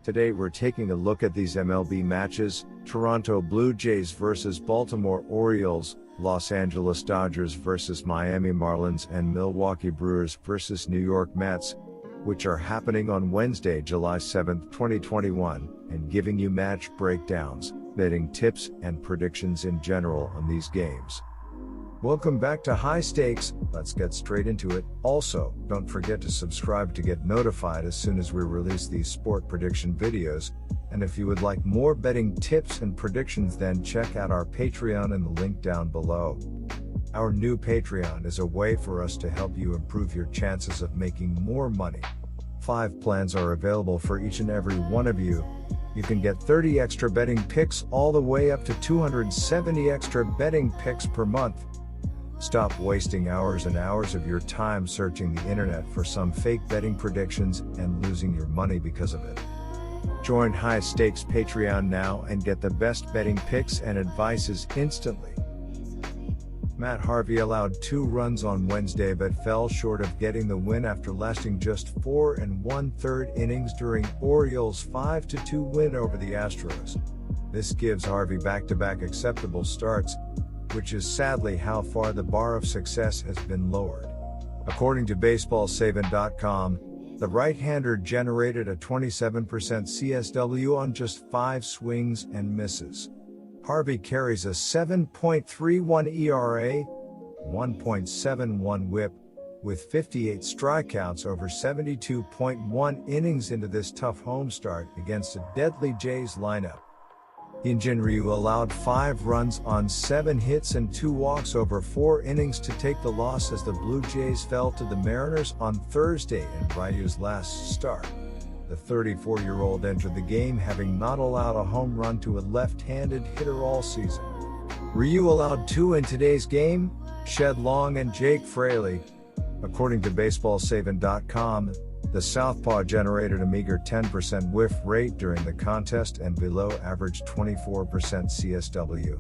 Today we're taking a look at these MLB matches: Toronto Blue Jays vs Baltimore Orioles, Los Angeles Dodgers vs Miami Marlins, and Milwaukee Brewers vs New York Mets, which are happening on Wednesday, July 7, 2021, and giving you match breakdowns, betting tips, and predictions in general on these games. Welcome back to High Stakes. Let's get straight into it. Also, don't forget to subscribe to get notified as soon as we release these sport prediction videos. And if you would like more betting tips and predictions, then check out our Patreon in the link down below. Our new Patreon is a way for us to help you improve your chances of making more money. 5 plans are available for each and every one of you. You can get 30 extra betting picks all the way up to 270 extra betting picks per month. Stop wasting hours and hours of your time searching the internet for some fake betting predictions and losing your money because of it. Join High Stakes Patreon now and get the best betting picks and advices instantly. Matt Harvey allowed 2 runs on Wednesday but fell short of getting the win after lasting just 4 1/3 innings during Orioles' 5-2 win over the Astros. This gives Harvey back-to-back acceptable starts, which is sadly how far the bar of success has been lowered. According to BaseballSavant.com, the right-hander generated a 27% CSW on just 5 swings and misses. Harvey carries a 7.31 ERA, 1.71 WHIP, with 58 strikeouts over 72.1 innings into this tough home start against a deadly Jays lineup. Hyun-Jin Ryu allowed 5 runs on 7 hits and 2 walks over 4 innings to take the loss as the Blue Jays fell to the Mariners on Thursday in Ryu's last start. The 34-year-old entered the game having not allowed a home run to a left-handed hitter all season. Ryu allowed 2 in today's game, Shed Long and Jake Fraley. According to BaseballSavant.com, the southpaw generated a meager 10% whiff rate during the contest and below average 24% CSW.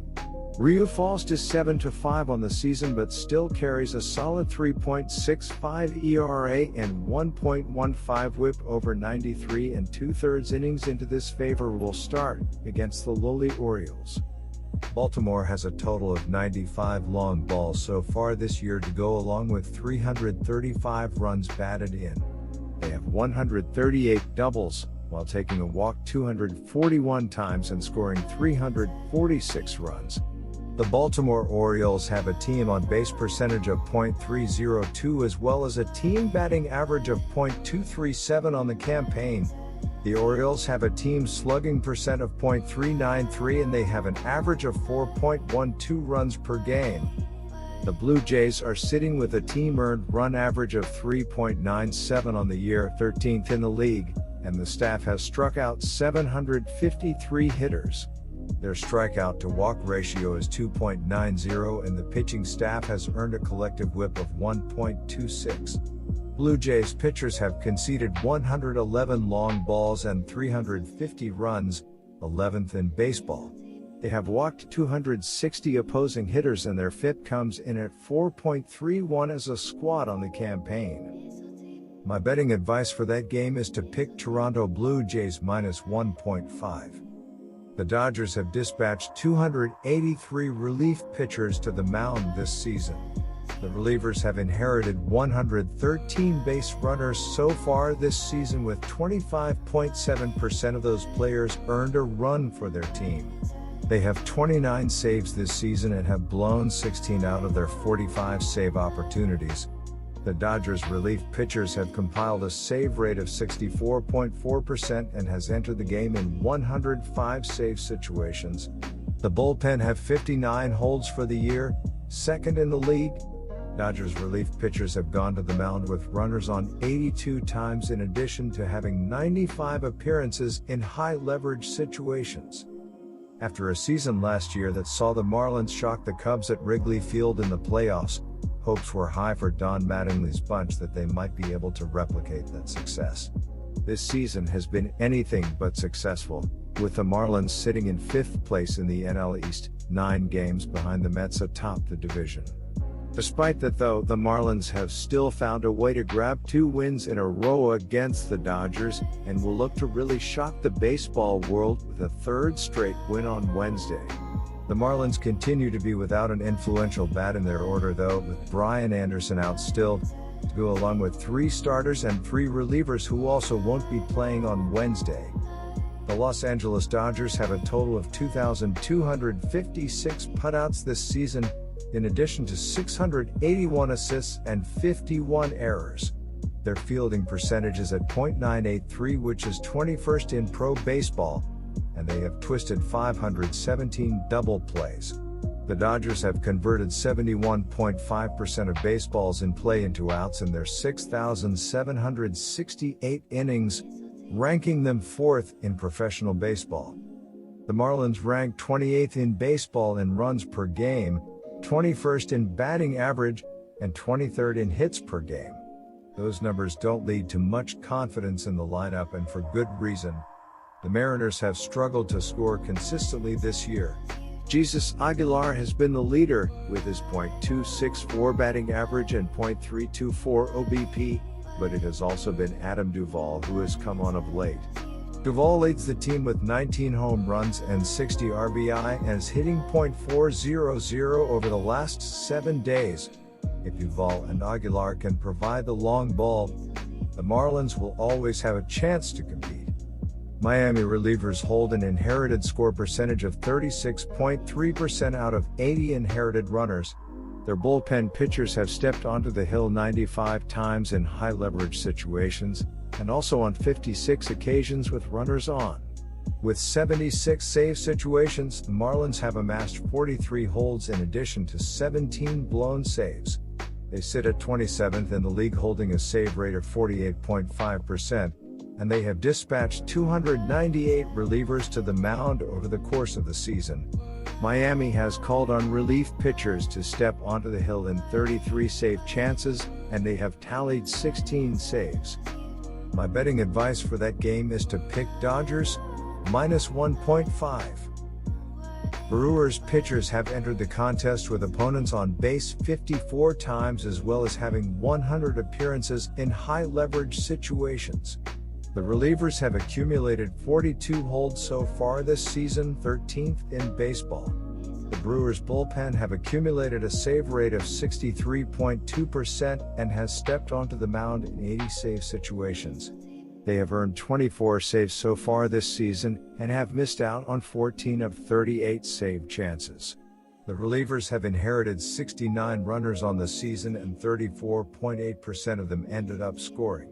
Ryu falls to 7-5 on the season but still carries a solid 3.65 ERA and 1.15 WHIP over 93 2/3 innings into this favorable start against the lowly Orioles. Baltimore has a total of 95 long balls so far this year to go, along with 335 runs batted in. They have 138 doubles, while taking a walk 241 times and scoring 346 runs. The Baltimore Orioles have a team on-base percentage of .302 as well as a team batting average of .237 on the campaign. The Orioles have a team slugging percent of .393 and they have an average of 4.12 runs per game. The Blue Jays are sitting with a team earned run average of 3.97 on the year, 13th in the league, and the staff has struck out 753 hitters. Their strikeout to walk ratio is 2.90 and the pitching staff has earned a collective whip of 1.26. Blue Jays pitchers have conceded 111 long balls and 350 runs, 11th in baseball. They have walked 260 opposing hitters and their FIP comes in at 4.31 as a squad on the campaign. My betting advice for that game is to pick Toronto Blue Jays minus 1.5. The Dodgers have dispatched 283 relief pitchers to the mound this season. The relievers have inherited 113 base runners so far this season, with 25.7% of those players earned a run for their team. They have 29 saves this season and have blown 16 out of their 45 save opportunities. The Dodgers' relief pitchers have compiled a save rate of 64.4% and has entered the game in 105 save situations. The bullpen have 59 holds for the year, 2nd in the league. Dodgers relief pitchers have gone to the mound with runners on 82 times in addition to having 95 appearances in high-leverage situations. After a season last year that saw the Marlins shock the Cubs at Wrigley Field in the playoffs, hopes were high for Don Mattingly's bunch that they might be able to replicate that success. This season has been anything but successful, with the Marlins sitting in 5th place in the NL East, 9 games behind the Mets atop the division. Despite that though, the Marlins have still found a way to grab 2 wins in a row against the Dodgers and will look to really shock the baseball world with a 3rd straight win on Wednesday. The Marlins continue to be without an influential bat in their order though, with Brian Anderson out still, to go along with 3 starters and 3 relievers who also won't be playing on Wednesday. The Los Angeles Dodgers have a total of 2,256 putouts this season, in addition to 681 assists and 51 errors. Their fielding percentage is at .983, which is 21st in pro baseball, and they have twisted 517 double plays. The Dodgers have converted 71.5% of baseballs in play into outs in their 6,768 innings, ranking them 4th in professional baseball. The Marlins rank 28th in baseball in runs per game, 21st in batting average, and 23rd in hits per game. Those numbers don't lead to much confidence in the lineup, and for good reason. The Mariners have struggled to score consistently this year. Jesus Aguilar has been the leader, with his .264 batting average and .324 OBP, but it has also been Adam Duvall who has come on of late. Duvall leads the team with 19 home runs and 60 RBI and is hitting .400 over the last 7 days. If Duvall and Aguilar can provide the long ball, the Marlins will always have a chance to compete. Miami relievers hold an inherited score percentage of 36.3% out of 80 inherited runners. Their bullpen pitchers have stepped onto the hill 95 times in high-leverage situations, and also on 56 occasions with runners on. With 76 save situations, the Marlins have amassed 43 holds in addition to 17 blown saves. They sit at 27th in the league, holding a save rate of 48.5%, and they have dispatched 298 relievers to the mound over the course of the season. Miami has called on relief pitchers to step onto the hill in 33 save chances, and they have tallied 16 saves. My betting advice for that game is to pick Dodgers -1.5. Brewers pitchers have entered the contest with opponents on base 54 times, as well as having 100 appearances in high-leverage situations. The relievers have accumulated 42 holds so far this season, 13th in baseball. The Brewers bullpen have accumulated a save rate of 63.2% and has stepped onto the mound in 80 save situations. They have earned 24 saves so far this season and have missed out on 14 of 38 save chances. The relievers have inherited 69 runners on the season, and 34.8% of them ended up scoring.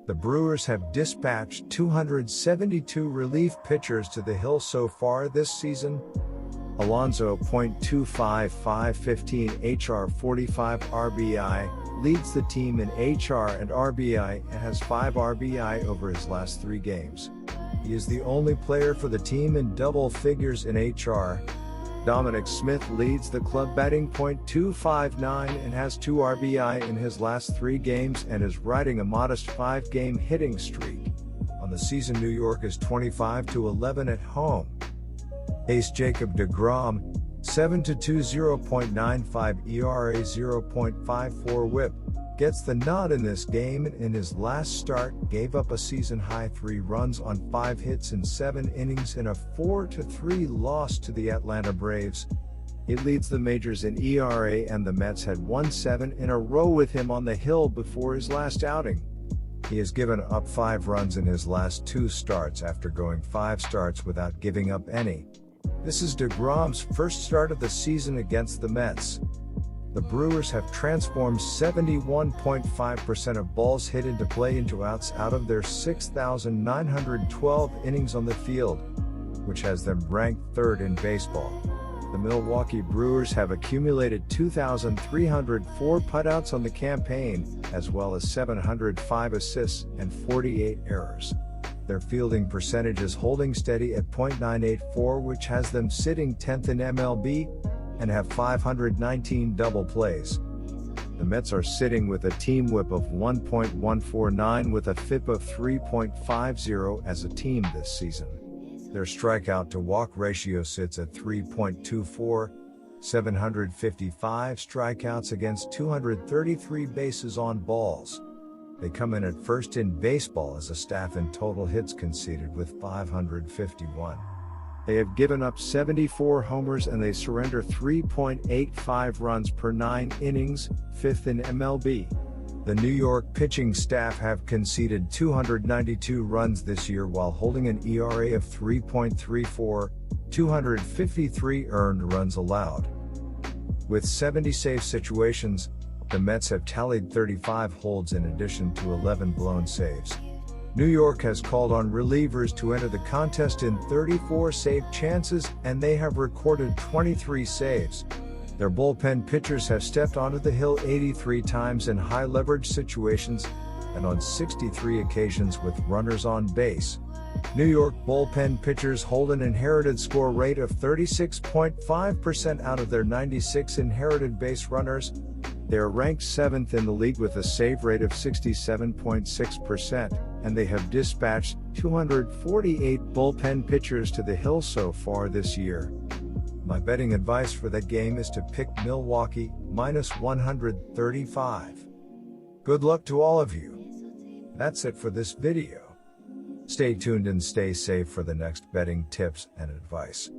The Brewers have dispatched 272 relief pitchers to the hill so far this season. Alonso .255 15 HR 45 RBI leads the team in HR and RBI and has 5 RBI over his last 3 games. He is the only player for the team in double figures in HR. Dominic Smith leads the club, batting .259 and has 2 RBI in his last 3 games and is riding a modest 5-game hitting streak. On the season, New York is 25-11 at home. Ace Jacob deGrom, 7-2 0.95 ERA 0.54 WHIP, gets the nod in this game, and in his last start gave up a season-high 3 runs on 5 hits in 7 innings in a 4-3 loss to the Atlanta Braves. It leads the majors in ERA, and the Mets had won 7 in a row with him on the hill before his last outing. He has given up 5 runs in his last 2 starts after going 5 starts without giving up any. This is deGrom's first start of the season against the Mets. The Brewers have transformed 71.5% of balls hit into play into outs out of their 6,912 innings on the field, which has them ranked 3rd in baseball. The Milwaukee Brewers have accumulated 2,304 putouts on the campaign, as well as 705 assists and 48 errors. Their fielding percentage is holding steady at .984, which has them sitting 10th in MLB, and have 519 double plays. The Mets are sitting with a team whip of 1.149 with a FIP of 3.50 as a team this season. Their strikeout to walk ratio sits at 3.24. 755 strikeouts against 233 bases on balls. They come in at first in baseball as a staff in total hits conceded with 551. They have given up 74 homers and they surrender 3.85 runs per 9 innings, fifth in MLB. The New York pitching staff have conceded 292 runs this year while holding an ERA of 3.34, 253 earned runs allowed. With 70 safe situations, the Mets have tallied 35 holds in addition to 11 blown saves. New York has called on relievers to enter the contest in 34 save chances, and they have recorded 23 saves. Their bullpen pitchers have stepped onto the hill 83 times in high-leverage situations, and on 63 occasions with runners on base. New York bullpen pitchers hold an inherited score rate of 36.5% out of their 96 inherited base runners. They are ranked 7th in the league with a save rate of 67.6%, and they have dispatched 248 bullpen pitchers to the hill so far this year. My betting advice for that game is to pick Milwaukee, minus 135. Good luck to all of you. That's it for this video. Stay tuned and stay safe for the next betting tips and advice.